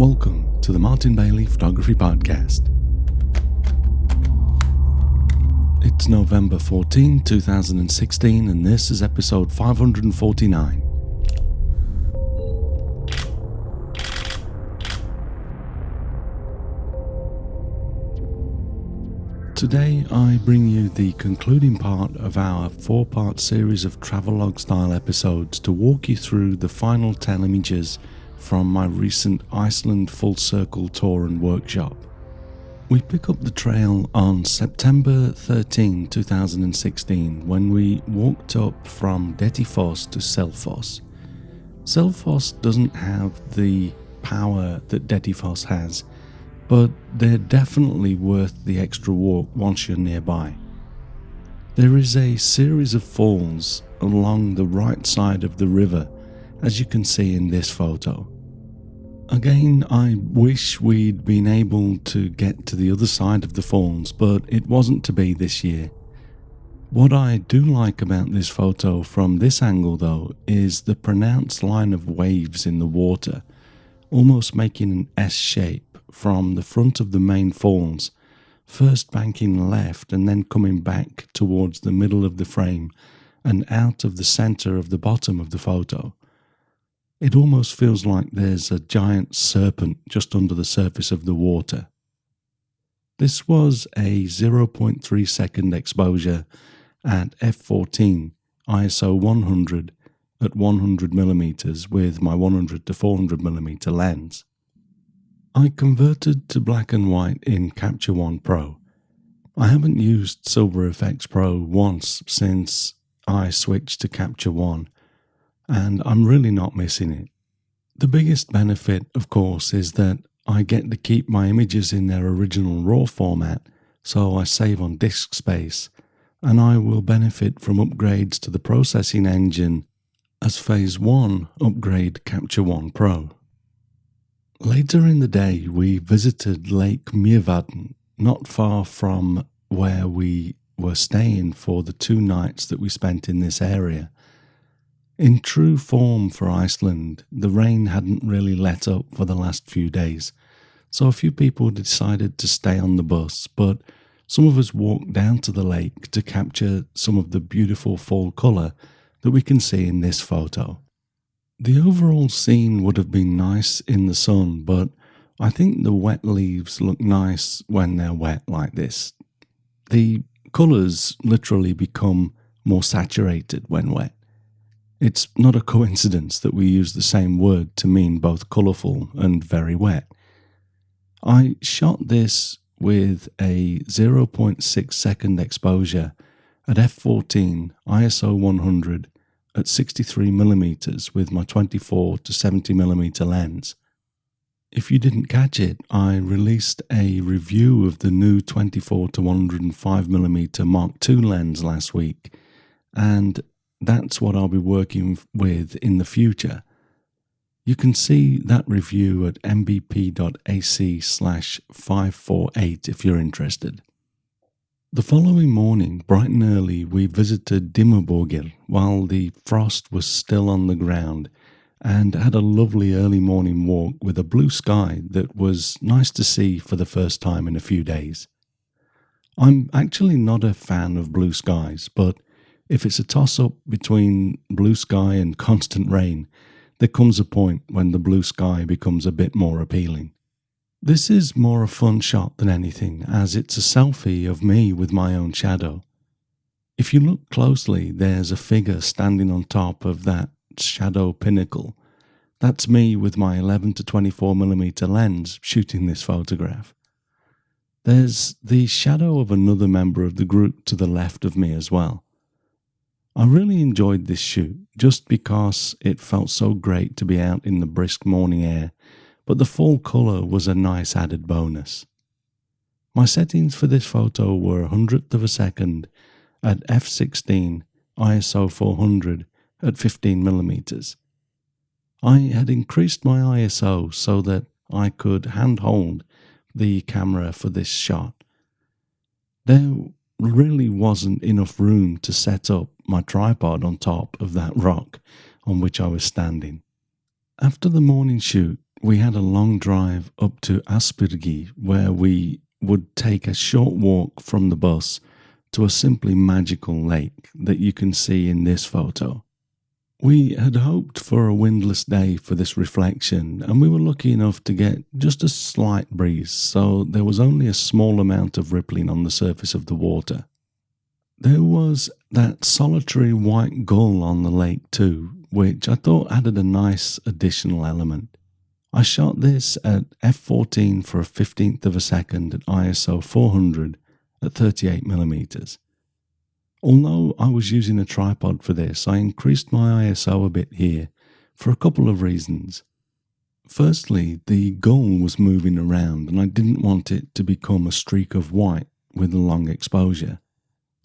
Welcome to the Martin Bailey Photography Podcast. It's November 14, 2016, and this is episode 549. Today I bring you the concluding part of our 4-part series of Travelogue style episodes to walk you through the final 10 images from my recent Iceland full circle tour and workshop. We pick up the trail on September 13, 2016 when we walked up from Dettifoss to Selfoss. Selfoss doesn't have the power that Dettifoss has, but they're definitely worth the extra walk once you're nearby. There is a series of falls along the right side of the river, as you can see in this photo. Again, I wish we'd been able to get to the other side of the falls, but it wasn't to be this year. What I do like about this photo from this angle though is the pronounced line of waves in the water, almost making an S shape from the front of the main falls, first banking left and then coming back towards the middle of the frame and out of the center of the bottom of the photo. It almost feels like there's a giant serpent just under the surface of the water. This was a 0.3 second exposure at f14 ISO 100 at 100mm with my 100 to 400mm lens. I converted to black and white in Capture One Pro. I haven't used Silver FX Pro once since I switched to Capture One, and I'm really not missing it. The biggest benefit, of course, is that I get to keep my images in their original RAW format, so I save on disk space, and I will benefit from upgrades to the processing engine as Phase 1 upgrade Capture One Pro. Later in the day, we visited Lake Mývatn, not far from where we were staying for the 2 nights that we spent in this area. In true form for Iceland, the rain hadn't really let up for the last few days, so a few people decided to stay on the bus, but some of us walked down to the lake to capture some of the beautiful fall colour that we can see in this photo. The overall scene would have been nice in the sun, but I think the wet leaves look nice when they're wet like this. The colours literally become more saturated when wet. It's not a coincidence that we use the same word to mean both colourful and very wet. I shot this with a 0.6 second exposure at f14 ISO 100 at 63mm with my 24 to 70mm lens. If you didn't catch it, I released a review of the new 24 to 105mm Mark II lens last week, and that's what I'll be working with in the future. You can see that review at mbp.ac/548 if you're interested. The following morning, bright and early, we visited Dimmuborgir while the frost was still on the ground and had a lovely early morning walk with a blue sky that was nice to see for the first time in a few days. I'm actually not a fan of blue skies, but if it's a toss-up between blue sky and constant rain, there comes a point when the blue sky becomes a bit more appealing. This is more a fun shot than anything, as it's a selfie of me with my own shadow. If you look closely, there's a figure standing on top of that shadow pinnacle. That's me with my 11 to 24mm lens shooting this photograph. There's the shadow of another member of the group to the left of me as well. I really enjoyed this shoot just because it felt so great to be out in the brisk morning air, but the fall colour was a nice added bonus. My settings for this photo were 100th of a second at f16 ISO 400 at 15mm. I had increased my ISO so that I could handhold the camera for this shot. There really wasn't enough room to set up my tripod on top of that rock on which I was standing. After the morning shoot, we had a long drive up to Aspirgi where we would take a short walk from the bus to a simply magical lake that you can see in this photo. We had hoped for a windless day for this reflection, and we were lucky enough to get just a slight breeze, so there was only a small amount of rippling on the surface of the water. There was that solitary white gull on the lake too, which I thought added a nice additional element. I shot this at f14 for a 15th of a second at ISO 400 at 38mm. Although I was using a tripod for this, I increased my ISO a bit here for a couple of reasons. Firstly, the gull was moving around and I didn't want it to become a streak of white with a long exposure.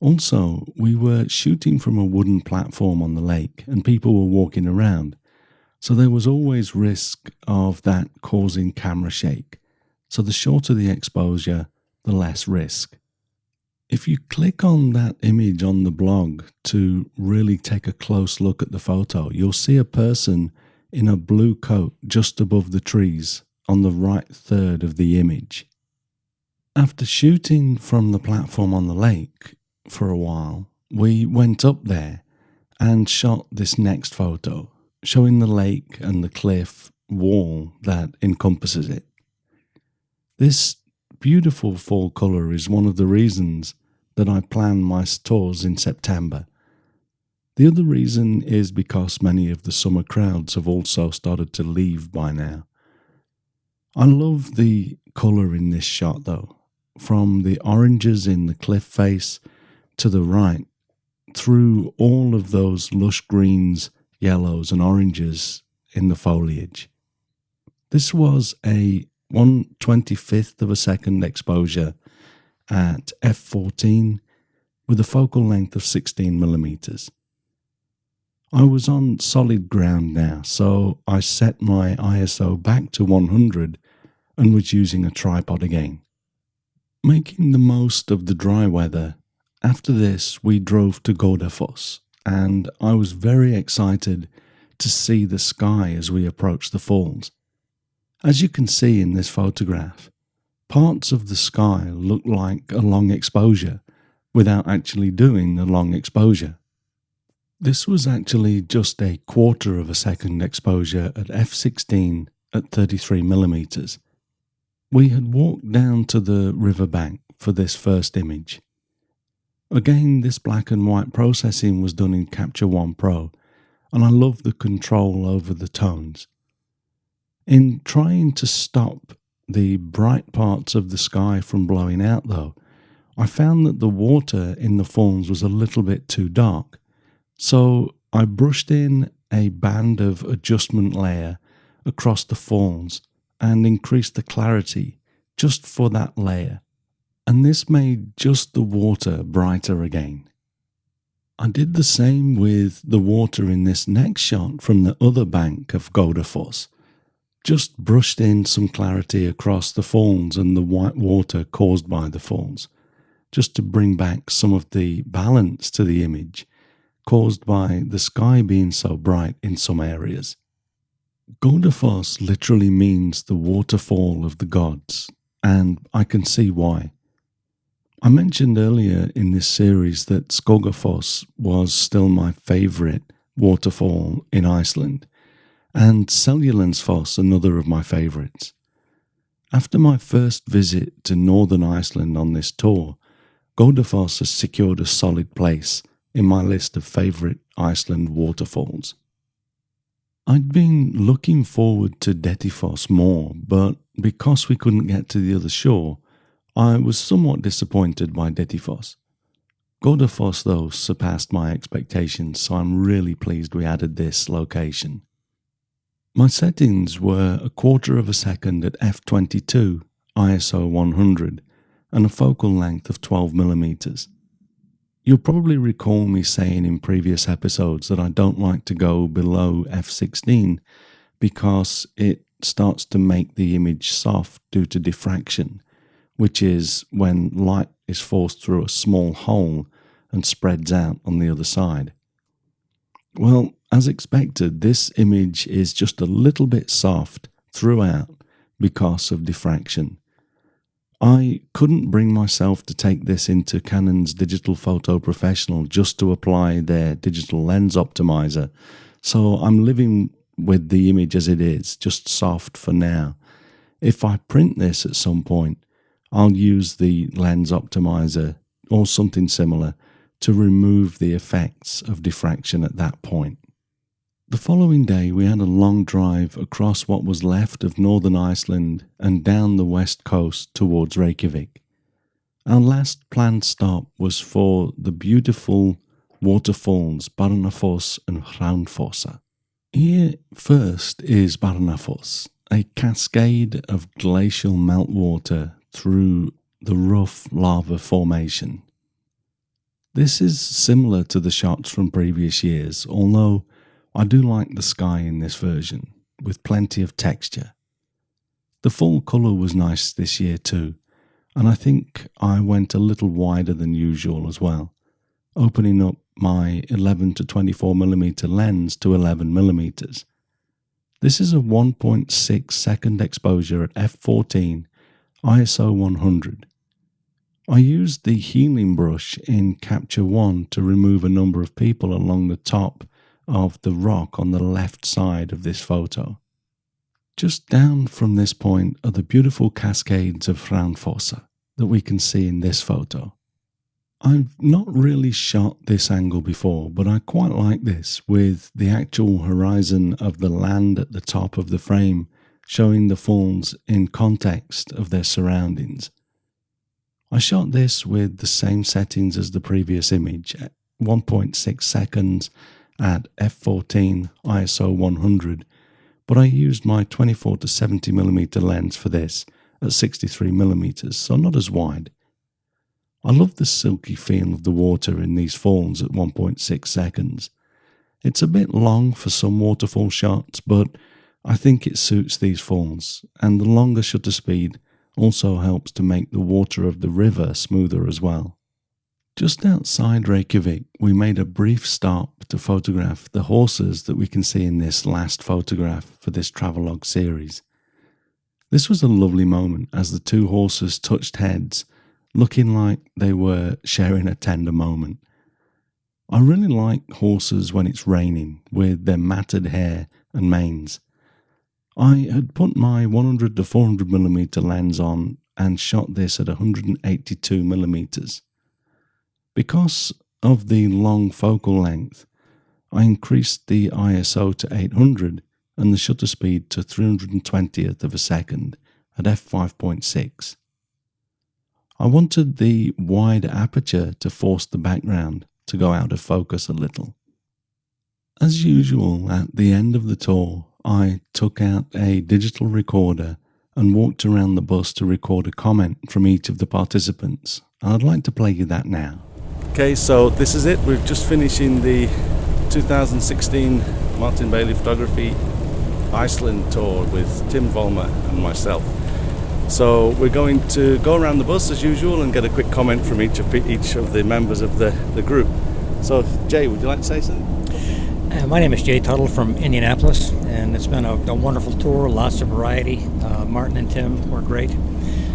Also, we were shooting from a wooden platform on the lake and people were walking around, so there was always risk of that causing camera shake. So the shorter the exposure, the less risk. If you click on that image on the blog to really take a close look at the photo, you'll see a person in a blue coat just above the trees on the right third of the image. After shooting from the platform on the lake for a while, we went up there and shot this next photo, showing the lake and the cliff wall that encompasses it. This beautiful fall colour is one of the reasons that I plan my tours in September. The other reason is because many of the summer crowds have also started to leave by now. I love the colour in this shot though, from the oranges in the cliff face to the right, through all of those lush greens, yellows and oranges in the foliage. This was a 1/25th of a second exposure at f14 with a focal length of 16mm. I was on solid ground now, so I set my ISO back to 100 and was using a tripod again. Making the most of the dry weather, after this we drove to Godafoss, and I was very excited to see the sky as we approached the falls. As you can see in this photograph, parts of the sky look like a long exposure without actually doing a long exposure. This was actually just a 1/4 of a second exposure at f16 at 33mm. We had walked down to the riverbank for this first image. Again, this black and white processing was done in Capture One Pro, and I love the control over the tones. In trying to stop the bright parts of the sky from blowing out though, I found that the water in the falls was a little bit too dark, so I brushed in a band of adjustment layer across the falls and increased the clarity just for that layer, and this made just the water brighter again. I did the same with the water in this next shot from the other bank of Godafoss. Just brushed in some clarity across the falls and the white water caused by the falls, just to bring back some of the balance to the image caused by the sky being so bright in some areas. Godafoss literally means the waterfall of the gods, and I can see why. I mentioned earlier in this series that Skogafoss was still my favourite waterfall in Iceland, and Seljalandsfoss another of my favourites. After my first visit to northern Iceland on this tour, Godafoss has secured a solid place in my list of favourite Iceland waterfalls. I'd been looking forward to Dettifoss more, but because we couldn't get to the other shore, I was somewhat disappointed by Dettifoss. Godafoss though surpassed my expectations, so I'm really pleased we added this location. My settings were a 1/4 of a second at f22, ISO 100, and a focal length of 12mm. You'll probably recall me saying in previous episodes that I don't like to go below f16 because it starts to make the image soft due to diffraction, which is when light is forced through a small hole and spreads out on the other side. Well, as expected, this image is just a little bit soft throughout because of diffraction. I couldn't bring myself to take this into Canon's Digital Photo Professional just to apply their digital lens optimizer, so I'm living with the image as it is, just soft for now. If I print this at some point, I'll use the lens optimizer or something similar to remove the effects of diffraction at that point. The following day we had a long drive across what was left of northern Iceland and down the west coast towards Reykjavik. Our last planned stop was for the beautiful waterfalls Barnafoss and Hraunfossa. Here first is Barnafoss, a cascade of glacial meltwater through the rough lava formation. This is similar to the shots from previous years, although I do like the sky in this version, with plenty of texture. The full colour was nice this year too, and I think I went a little wider than usual as well, opening up my 11 to 24mm lens to 11mm. This is a 1.6 second exposure at f14, ISO 100. I used the healing brush in Capture 1 to remove a number of people along the top of the rock on the left side of this photo. Just down from this point are the beautiful cascades of Hraunfossa that we can see in this photo. I've not really shot this angle before, but I quite like this, with the actual horizon of the land at the top of the frame showing the falls in context of their surroundings. I shot this with the same settings as the previous image, at 1.6 seconds at f14 ISO 100, but I used my 24 to 70mm lens for this at 63mm, so not as wide. I love the silky feel of the water in these falls at 1.6 seconds. It's a bit long for some waterfall shots, but I think it suits these falls, and the longer shutter speed also helps to make the water of the river smoother as well. Just outside Reykjavik, we made a brief stop to photograph the horses that we can see in this last photograph for this Travelogue series. This was a lovely moment as the two horses touched heads, looking like they were sharing a tender moment. I really like horses when it's raining, with their matted hair and manes. I had put my 100 to 400mm lens on and shot this at 182mm. Because of the long focal length, I increased the ISO to 800 and the shutter speed to 320th of a second at f5.6. I wanted the wide aperture to force the background to go out of focus a little. As usual, at the end of the tour, I took out a digital recorder and walked around the bus to record a comment from each of the participants. I'd like to play you that now. Okay, so this is it. We're just finishing the 2016 Martin Bailey Photography Iceland tour with Tim Vollmer and myself. So we're going to go around the bus as usual and get a quick comment from each of the members of the group. So Jay, would you like to say something? My name is Jay Tuttle from Indianapolis, and it's been a wonderful tour, lots of variety. Martin and Tim were great.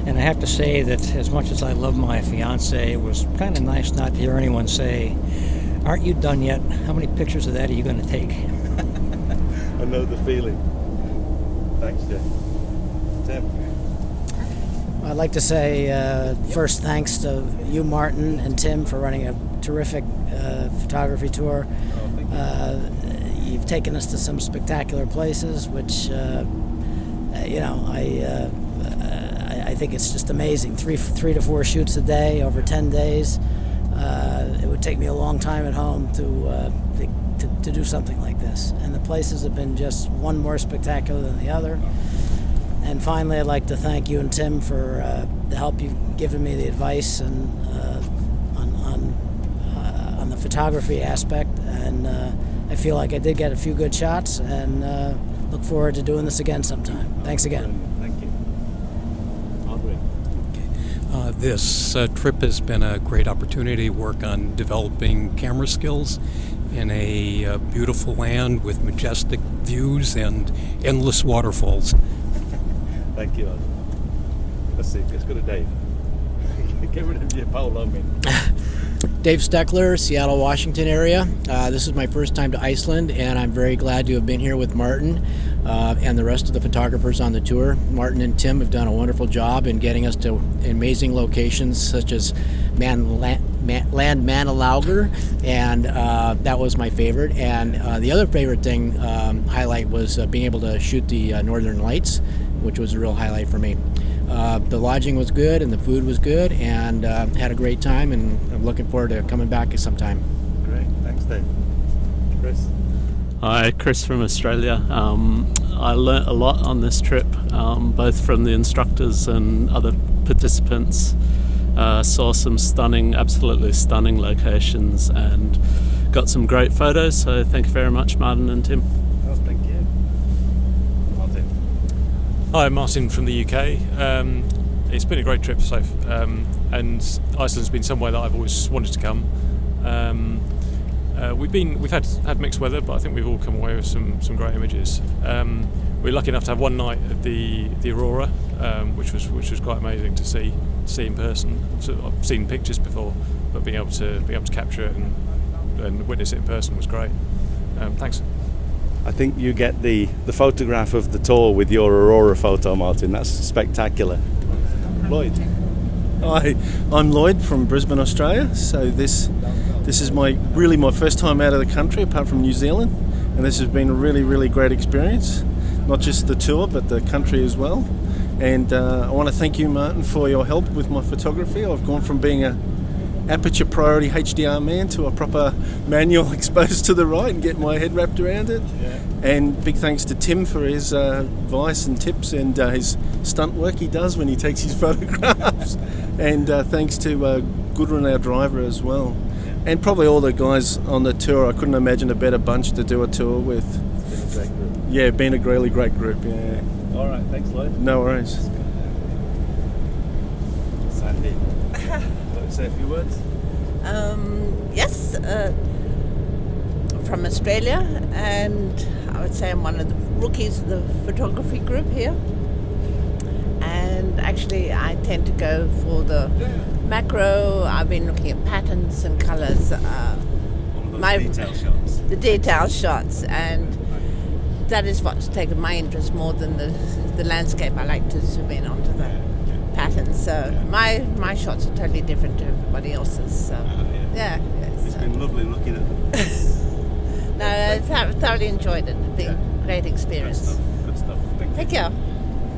And I have to say that as much as I love my fiance, it was kind of nice not to hear anyone say, "Aren't you done yet? How many pictures of that are you going to take?" I know the feeling. Thanks, Jay. Tim? I'd like to say first thanks to you, Martin, and Tim for running a terrific photography tour. You've taken us to some spectacular places, which, I think it's just amazing. Three to four shoots a day over 10 days. It would take me a long time at home to do something like this. And the places have been just one more spectacular than the other. And finally, I'd like to thank you and Tim for the help you've given me, the advice and on the photography aspect. And I feel like I did get a few good shots, and look forward to doing this again sometime. Thanks again. Thank you. Audrey. This trip has been a great opportunity to work on developing camera skills in a beautiful land with majestic views and endless waterfalls. Thank you. Let's see, let's go to Dave. Get rid of your polo, man. Dave Steckler, Seattle, Washington area. This is my first time to Iceland, and I'm very glad to have been here with Martin and the rest of the photographers on the tour. Martin and Tim have done a wonderful job in getting us to amazing locations such as Landmannalaugar, and that was my favorite. And the other favorite thing, highlight, was being able to shoot the Northern Lights, which was a real highlight for me. The lodging was good and the food was good, and had a great time, and I'm looking forward to coming back sometime. Great, thanks Dave. Chris? Hi, Chris from Australia. I learnt a lot on this trip, both from the instructors and other participants. Saw some absolutely stunning locations, and got some great photos, so thank you very much, Martin and Tim. Oh, thank you. Martin? Hi, I'm Martin from the UK. It's been a great trip so far, and Iceland's been somewhere that I've always wanted to come. We've had mixed weather, but I think we've all come away with some great images. We're lucky enough to have one night at the aurora, which was quite amazing to see in person. So I've seen pictures before, but being able to capture it and witness it in person was great. Thanks. I think you get the photograph of the tour with your aurora photo, Martin. That's spectacular. Lloyd? Hi, I'm Lloyd from Brisbane, Australia. So this is my first time out of the country, apart from New Zealand, and this has been a really, really great experience. Not just the tour, but the country as well. And I want to thank you, Martin, for your help with my photography. I've gone from being a aperture priority HDR man to a proper manual exposed to the right and get my head wrapped around it. Yeah. And big thanks to Tim for his advice and tips and his stunt work he does when he takes his photographs. And thanks to Gudrun, our driver, as well. And probably all the guys on the tour. I couldn't imagine a better bunch to do a tour with. It's been a great group. Yeah, been a really great group, yeah. All right, thanks, Lloyd. No worries. Sandy, want to say a few words? Yes, from Australia, and I would say I'm one of the rookies of the photography group here. And actually, I tend to go for the macro. I've been looking at patterns and colours. Detail shots. The detail shots, and that is what's taken my interest more than the landscape. I like to zoom in onto the patterns. So my shots are totally different to everybody else's. So It's been lovely looking at them. No, I thoroughly enjoyed it. It's been a great experience. Good stuff. Thank you.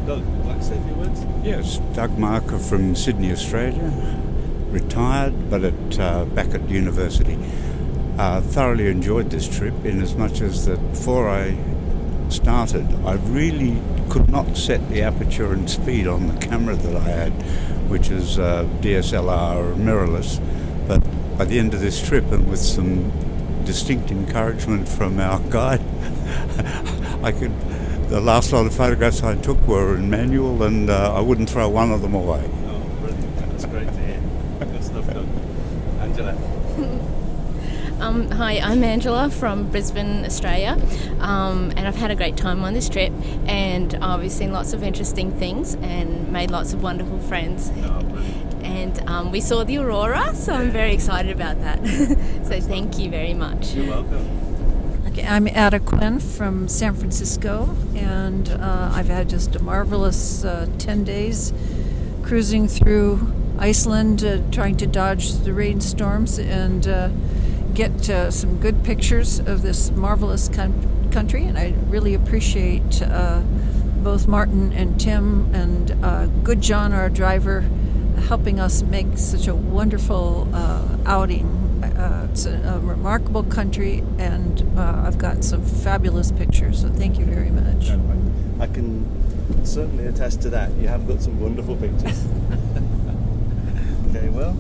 Doug, would you like to say a few words? Yes, Doug Marker from Sydney, Australia. Retired, but back at university. Thoroughly enjoyed this trip, in as much as that before I started, I really could not set the aperture and speed on the camera that I had, which is DSLR mirrorless. But by the end of this trip, and with some distinct encouragement from our guide, the last lot of photographs I took were in manual, and I wouldn't throw one of them away. Oh, brilliant. That's great to hear. Good stuff, Doug. Angela? Hi, I'm Angela from Brisbane, Australia, and I've had a great time on this trip, and we've seen lots of interesting things and made lots of wonderful friends. Oh, brilliant. And we saw the aurora, so I'm very excited about that. So thank you very much. You're welcome. Okay, I'm Ada Quinn from San Francisco, and I've had just a marvelous 10 days cruising through Iceland, trying to dodge the rainstorms and get some good pictures of this marvelous country. And I really appreciate both Martin and Tim and Good John, our driver, helping us make such a wonderful outing. It's a remarkable country, and I've got some fabulous pictures, so thank you very much. I can certainly attest to that. You have got some wonderful pictures. Okay, well.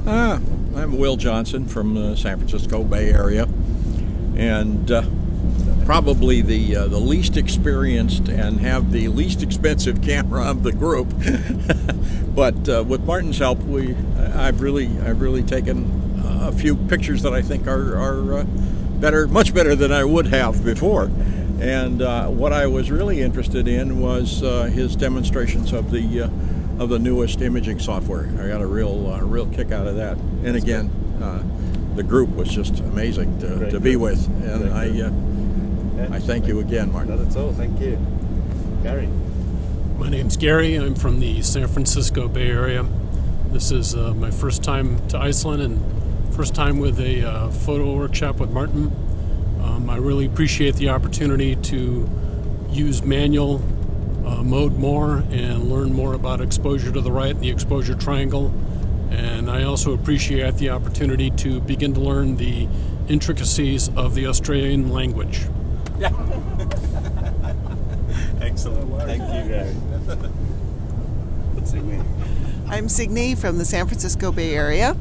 I'm Will Johnson from the San Francisco Bay Area, and probably the least experienced and have the least expensive camera of the group. But with Martin's help, I've really taken a few pictures that I think are better, much better than I would have before. And what I was really interested in was his demonstrations of the newest imaging software. I got a real kick out of that. And again, the group was just amazing to be with. And I thank you again, Martin. Not at all. Thank you, Gary. My name's Gary. I'm from the San Francisco Bay Area. This is my first time to Iceland and first time with a photo workshop with Martin. I really appreciate the opportunity to use manual mode more and learn more about exposure to the right and the exposure triangle. And I also appreciate the opportunity to begin to learn the intricacies of the Australian language. Yeah. Excellent. Thank you, Gary. Signe. I'm Signe from the San Francisco Bay Area,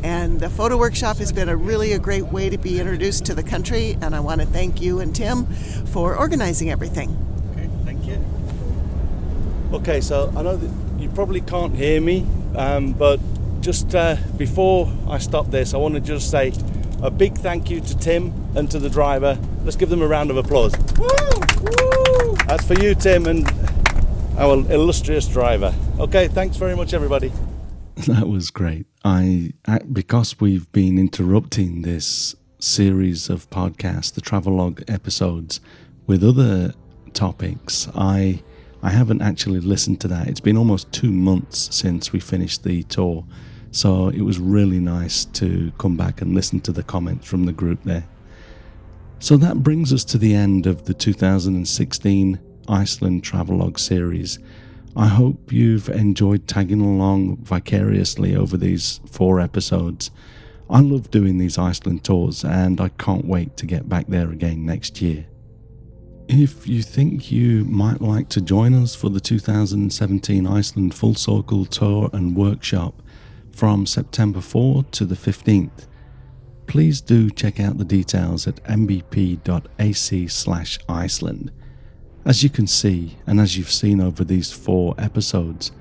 and the photo workshop has been a great way to be introduced to the country, and I want to thank you and Tim for organizing everything. Okay, thank you. Okay, so I know that you probably can't hear me, but just before I stop this, I want to just say a big thank you to Tim and to the driver. Let's give them a round of applause. Woo! Woo! That's for you, Tim, and our illustrious driver. Okay, thanks very much, everybody. That was great. Because we've been interrupting this series of podcasts, the Travelogue episodes, with other topics, I haven't actually listened to that. It's been almost 2 months since we finished the tour, so it was really nice to come back and listen to the comments from the group there. So that brings us to the end of the 2016 Iceland Travelogue series. I hope you've enjoyed tagging along vicariously over these 4 episodes. I love doing these Iceland tours and I can't wait to get back there again next year. If you think you might like to join us for the 2017 Iceland Full Circle Tour and Workshop from September 4 to the 15th, please do check out the details at mbp.ac/Iceland. As you can see, and as you've seen over these 4 episodes,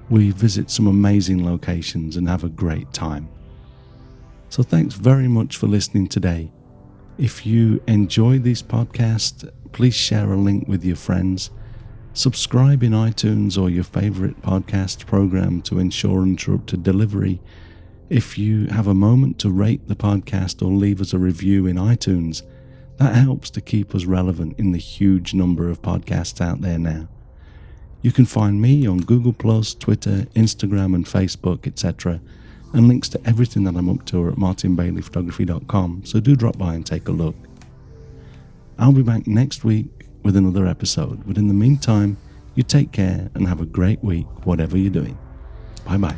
we visit some amazing locations and have a great time. So thanks very much for listening today. If you enjoy these podcasts, please share a link with your friends. Subscribe in iTunes or your favorite podcast program to ensure uninterrupted delivery. If you have a moment to rate the podcast or leave us a review in iTunes, that helps to keep us relevant in the huge number of podcasts out there now. You can find me on Google+, Twitter, Instagram and Facebook, etc. And links to everything that I'm up to are at martinbaileyphotography.com, so do drop by and take a look. I'll be back next week with another episode, but in the meantime, you take care and have a great week, whatever you're doing. Bye bye.